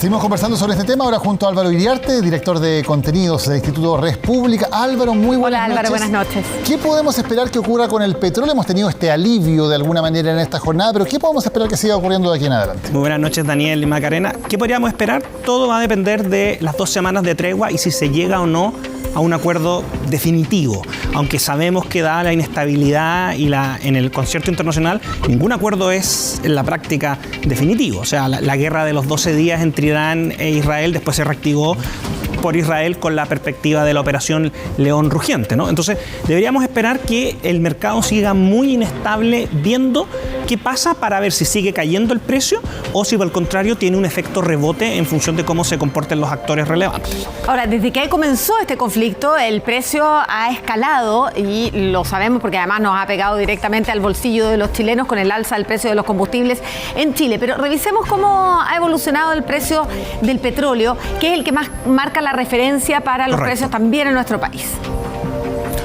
Seguimos conversando sobre este tema ahora junto a Álvaro Iriarte, director de contenidos del Instituto Res Pública. Álvaro, muy buenas noches. Hola Álvaro, buenas noches. ¿Qué podemos esperar que ocurra con el petróleo? Hemos tenido este alivio de alguna manera en esta jornada, pero ¿qué podemos esperar que siga ocurriendo de aquí en adelante? Muy buenas noches, Daniel y Macarena. ¿Qué podríamos esperar? Todo va a depender de las 2 semanas de tregua y si se llega o no a un acuerdo definitivo, aunque sabemos que dada la inestabilidad y en el concierto internacional, ningún acuerdo es en la práctica definitivo. O sea, la guerra de los 12 días entre Irán e Israel después se reactivó por Israel con la perspectiva de la operación León Rugiente, ¿no? Entonces, deberíamos esperar que el mercado siga muy inestable viendo qué pasa para ver si sigue cayendo el precio o si por el contrario tiene un efecto rebote en función de cómo se comporten los actores relevantes. Ahora, desde que comenzó este conflicto, el precio ha escalado y lo sabemos porque además nos ha pegado directamente al bolsillo de los chilenos con el alza del precio de los combustibles en Chile. Pero revisemos cómo ha evolucionado el precio del petróleo, que es el que más marca la referencia para los precios también en nuestro país.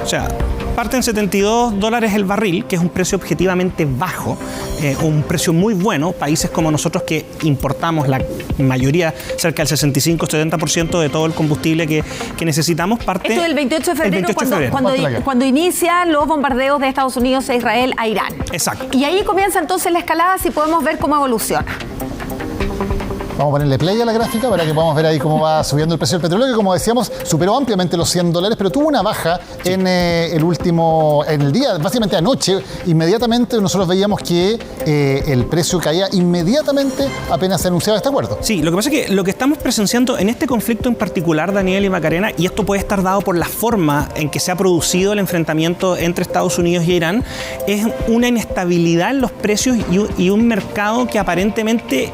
O sea, parte en $72 el barril, que es un precio objetivamente bajo, un precio muy bueno. Países como nosotros que importamos la mayoría, cerca del 65-70% de todo el combustible que necesitamos, parte... Esto es el 28 de febrero, cuando inician los bombardeos de Estados Unidos e Israel a Irán. Exacto. Y ahí comienza entonces la escalada, si podemos ver cómo evoluciona. Vamos a ponerle play a la gráfica para que podamos ver ahí cómo va subiendo el precio del petróleo, que como decíamos, superó ampliamente los $100, pero tuvo una baja en el día, básicamente anoche. Inmediatamente nosotros veíamos que el precio caía inmediatamente apenas se anunciaba este acuerdo. Sí, lo que pasa es que lo que estamos presenciando en este conflicto en particular, Daniel y Macarena, y esto puede estar dado por la forma en que se ha producido el enfrentamiento entre Estados Unidos y Irán, es una inestabilidad en los precios y un mercado que aparentemente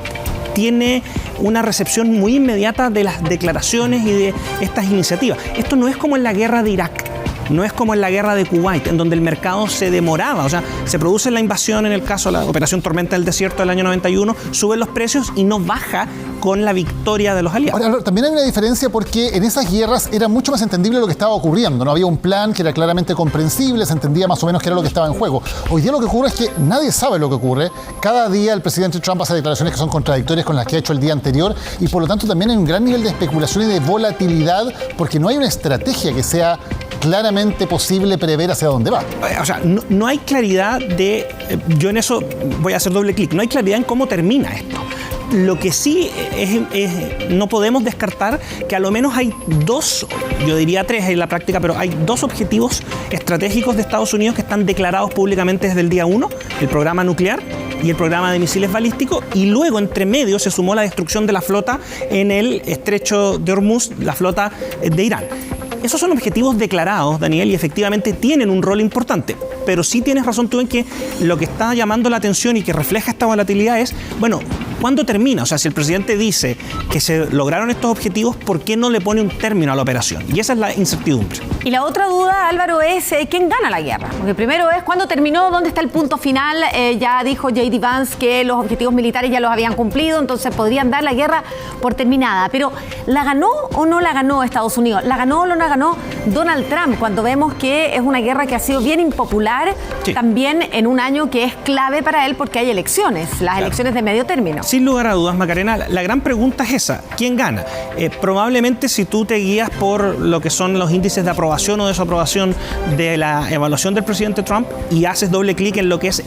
tiene una recepción muy inmediata de las declaraciones y de estas iniciativas. Esto no es como en la guerra de Irak, no es como en la guerra de Kuwait, en donde el mercado se demoraba. O sea, se produce la invasión, en el caso de la operación Tormenta del Desierto del año 91, suben los precios y no baja con la victoria de los aliados. Ahora, también hay una diferencia porque en esas guerras era mucho más entendible lo que estaba ocurriendo. No había un plan que era claramente comprensible, se entendía más o menos qué era lo que estaba en juego. Hoy día lo que ocurre es que nadie sabe lo que ocurre. Cada día el presidente Trump hace declaraciones que son contradictorias con las que ha hecho el día anterior y por lo tanto también hay un gran nivel de especulación y de volatilidad porque no hay una estrategia que sea claramente posible prever hacia dónde va. O sea, no hay claridad de... Yo en eso voy a hacer doble clic. No hay claridad en cómo termina esto. Lo que sí no podemos descartar que a lo menos hay 2, yo diría 3 en la práctica, pero hay 2 objetivos estratégicos de Estados Unidos que están declarados públicamente desde el día 1, el programa nuclear y el programa de misiles balísticos, y luego entre medio se sumó la destrucción de la flota en el estrecho de Hormuz, la flota de Irán. Esos son objetivos declarados, Daniel, y efectivamente tienen un rol importante. Pero sí tienes razón tú en que lo que está llamando la atención y que refleja esta volatilidad es, bueno, ¿cuándo termina? O sea, si el presidente dice que se lograron estos objetivos, ¿por qué no le pone un término a la operación? Y esa es la incertidumbre. Y la otra duda, Álvaro, es ¿quién gana la guerra? Porque primero es ¿cuándo terminó? ¿Dónde está el punto final? Ya dijo J.D. Vance que los objetivos militares ya los habían cumplido, entonces podrían dar la guerra por terminada. Pero ¿la ganó o no la ganó Estados Unidos? ¿La ganó o no la ganó Donald Trump? Cuando vemos que es una guerra que ha sido bien impopular, sí, también en un año que es clave para él porque hay elecciones, las elecciones de medio término. Sin lugar a dudas, Macarena, la gran pregunta es esa, ¿quién gana? Probablemente si tú te guías por lo que son los índices de aprobación o desaprobación de la evaluación del presidente Trump y haces doble clic en lo que es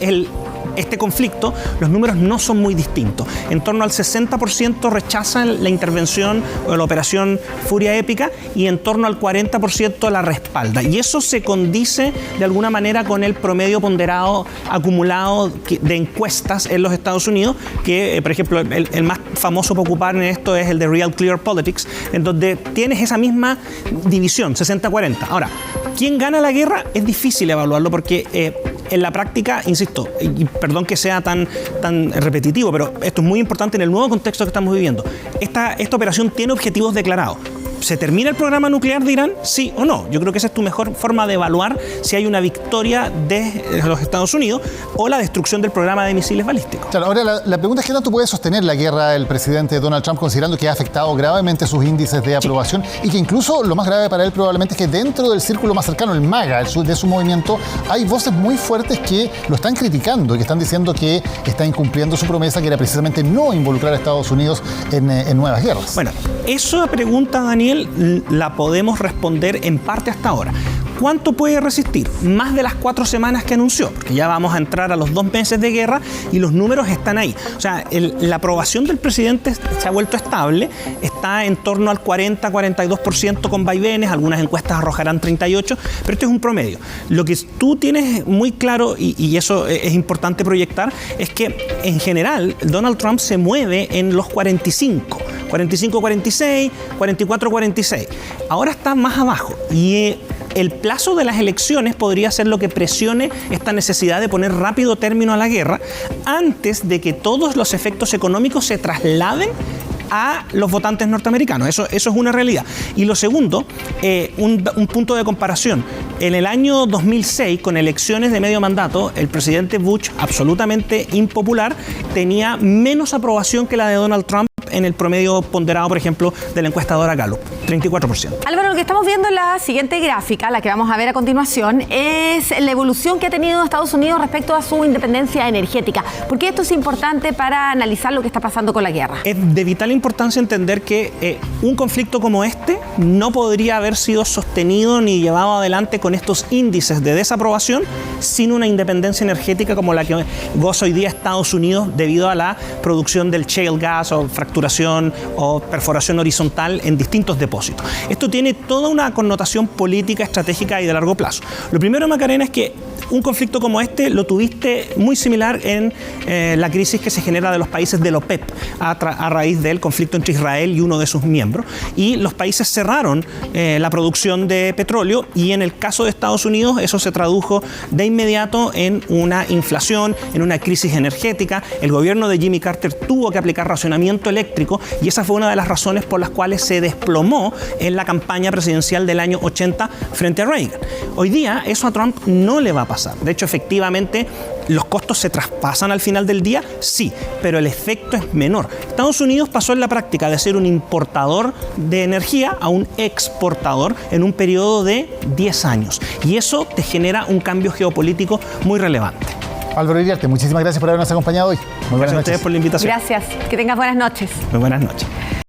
este conflicto, los números no son muy distintos. En torno al 60% rechazan la intervención o la operación Furia Épica y en torno al 40% la respalda. Y eso se condice de alguna manera con el promedio ponderado acumulado de encuestas en los Estados Unidos, que por ejemplo el más famoso para ocupar en esto es el de Real Clear Politics, en donde tienes esa misma división, 60-40. Ahora, ¿quién gana la guerra? Es difícil evaluarlo porque en la práctica, insisto, y perdón que sea tan repetitivo, pero esto es muy importante en el nuevo contexto que estamos viviendo. Esta operación tiene objetivos declarados. ¿Se termina el programa nuclear de Irán? ¿Sí o no? Yo creo que esa es tu mejor forma de evaluar si hay una victoria de los Estados Unidos o la destrucción del programa de misiles balísticos. Claro, ahora la pregunta es qué tanto puede sostener la guerra el presidente Donald Trump, considerando que ha afectado gravemente sus índices de aprobación y que incluso lo más grave para él probablemente es que dentro del círculo más cercano, el MAGA, de su movimiento, hay voces muy fuertes que lo están criticando y que están diciendo que está incumpliendo su promesa, que era precisamente no involucrar a Estados Unidos en nuevas guerras. Bueno, esa pregunta, Daniel, la podemos responder en parte hasta ahora. ¿Cuánto puede resistir? Más de las 4 semanas que anunció, porque ya vamos a entrar a los 2 meses de guerra y los números están ahí. O sea, la aprobación del presidente se ha vuelto estable, está en torno al 40-42% con vaivenes, algunas encuestas arrojarán 38%, pero este es un promedio. Lo que tú tienes muy claro, y eso es importante proyectar, es que en general Donald Trump se mueve en los 45, 45-46, 44-46. Ahora está más abajo y el plazo de las elecciones podría ser lo que presione esta necesidad de poner rápido término a la guerra antes de que todos los efectos económicos se trasladen a los votantes norteamericanos. Eso es una realidad. Y lo segundo, un punto de comparación. En el año 2006, con elecciones de medio mandato, el presidente Bush, absolutamente impopular, tenía menos aprobación que la de Donald Trump en el promedio ponderado, por ejemplo, de la encuestadora Gallup, 34%. Álvaro, lo que estamos viendo en la siguiente gráfica, la que vamos a ver a continuación, es la evolución que ha tenido Estados Unidos respecto a su independencia energética. ¿Por qué esto es importante para analizar lo que está pasando con la guerra? Es de vital importancia entender que un conflicto como este no podría haber sido sostenido ni llevado adelante con estos índices de desaprobación sin una independencia energética como la que goza hoy día Estados Unidos debido a la producción del shale gas o fracturación o perforación horizontal en distintos depósitos. Esto tiene toda una connotación política, estratégica y de largo plazo. Lo primero, Macarena, es que un conflicto como este lo tuviste muy similar en la crisis que se genera de los países de la OPEP a raíz del conflicto entre Israel y uno de sus miembros. Y los países cerraron la producción de petróleo y en el caso de Estados Unidos eso se tradujo de inmediato en una inflación, en una crisis energética. El gobierno de Jimmy Carter tuvo que aplicar racionamiento eléctrico y esa fue una de las razones por las cuales se desplomó en la campaña presidencial del año 80 frente a Reagan. Hoy día eso a Trump no le va a pasar. De hecho, efectivamente, ¿los costos se traspasan al final del día? Sí, pero el efecto es menor. Estados Unidos pasó en la práctica de ser un importador de energía a un exportador en un periodo de 10 años. Y eso te genera un cambio geopolítico muy relevante. Álvaro Iriarte, muchísimas gracias por habernos acompañado hoy. Muy buenas noches. Gracias a ustedes por la invitación. Gracias. Que tengas buenas noches. Muy buenas noches.